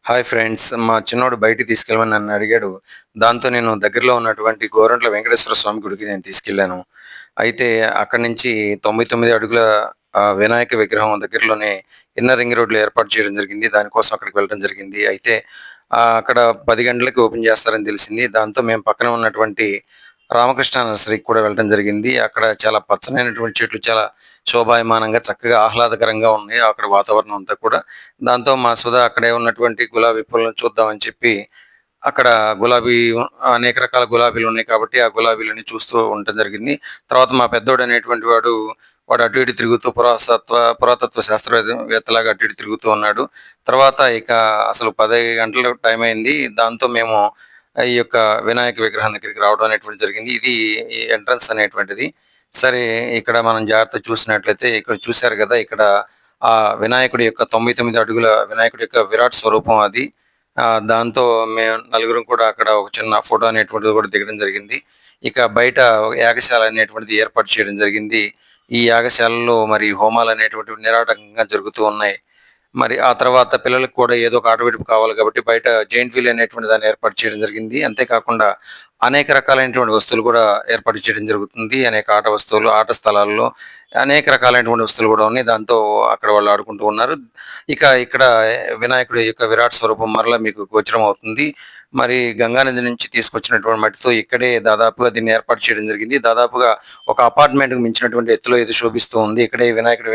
Hi friends. మా చిన్నోడు బయటికి తీసుకెళ్ళమని నన్ను అడిగాడు. దాంతో నేను దగ్గరలో ఉన్నటువంటి గోరంట్ల వెంకటేశ్వర స్వామి గుడికి నేను తీసుకెళ్ళాను. అయితే అక్కడి నుంచి 99 అడుగుల వినాయక విగ్రహం దగ్గరలోనే ఇన్నర్ రింగ్ రోడ్‌లో ఏర్పాటు చేయడం జరిగింది. దానికోసం అక్కడికి వెళ్ళడం జరిగింది. అయితే అక్కడ 10 గంటలకి ఓపెన్ చేస్తారని తెలిసింది. దాంతో మేము పక్కన ఉన్నటువంటి రామకృష్ణ నర్సరీకి కూడా వెళ్ళడం జరిగింది. అక్కడ చాలా పచ్చనైనటువంటి చెట్లు చాలా శోభాయమానంగా చక్కగా ఆహ్లాదకరంగా ఉన్నాయి. అక్కడ వాతావరణం అంతా కూడా. దాంతో మా సుధా అక్కడే ఉన్నటువంటి గులాబీ పూలను చూద్దామని చెప్పి, అక్కడ గులాబీ అనేక రకాల గులాబీలున్నాయి కాబట్టి, ఆ గులాబీలని చూస్తూ ఉండటం జరిగింది. తర్వాత మా పెద్దోడనేటువంటి వాడు అటు ఇటు తిరుగుతూ పురాతత్వ శాస్త్రవేత్తలాగా అటు ఇటు తిరుగుతూ ఉన్నాడు. తర్వాత ఇక అసలు 10 గంటలు టైమయింది. దాంతో మేము ఈ యొక్క వినాయక విగ్రహం దగ్గరికి రావడం అనేటువంటిది జరిగింది. ఇది ఈ ఎంట్రన్స్ అనేటువంటిది. సరే, ఇక్కడ మనం జాగ్రత్తగా చూసినట్లయితే ఇక్కడ చూసారు గదా! ఇక్కడ ఆ వినాయకుడి యొక్క 99 అడుగుల వినాయకుడి యొక్క విరాట్ స్వరూపం అది. దాంతో మేము నలుగురం కూడా అక్కడ ఒక చిన్న ఫోటో అనేటువంటిది కూడా దిగడం జరిగింది. ఇక బయట యాగశాల అనేటువంటిది ఏర్పాటు చేయడం జరిగింది. ఈ యాగశాలలో మరి హోమాలనేటువంటివి నిరాటంకంగా జరుగుతూ ఉన్నాయి. మరి ఆ తర్వాత పిల్లలకి కూడా ఏదో ఒక ఆట విడుపు కావాలి కాబట్టి బయట జెయింట్ వీల్ అనేటువంటి దాన్ని ఏర్పాటు చేయడం జరిగింది. అంతేకాకుండా అనేక రకాలైనటువంటి వస్తువులు కూడా ఏర్పాటు చేయడం జరుగుతుంది. అనేక ఆట వస్తువులు, ఆట స్థలాల్లో అనేక రకాలైనటువంటి వస్తువులు కూడా ఉన్నాయి. దాంతో అక్కడ వాళ్ళు ఆడుకుంటూ ఉన్నారు. ఇక ఇక్కడ వినాయకుడి యొక్క విరాట్ స్వరూపం మరలా మీకు గోచరం అవుతుంది. మరి గంగానది నుంచి తీసుకొచ్చినటువంటి మట్టితో ఇక్కడే దాదాపుగా దీన్ని ఏర్పాటు చేయడం జరిగింది. దాదాపుగా ఒక అపార్ట్మెంట్‌కి మించినటువంటి ఎత్తులో ఇది శోభిస్తూ ఉంది. ఇక్కడే వినాయకుడి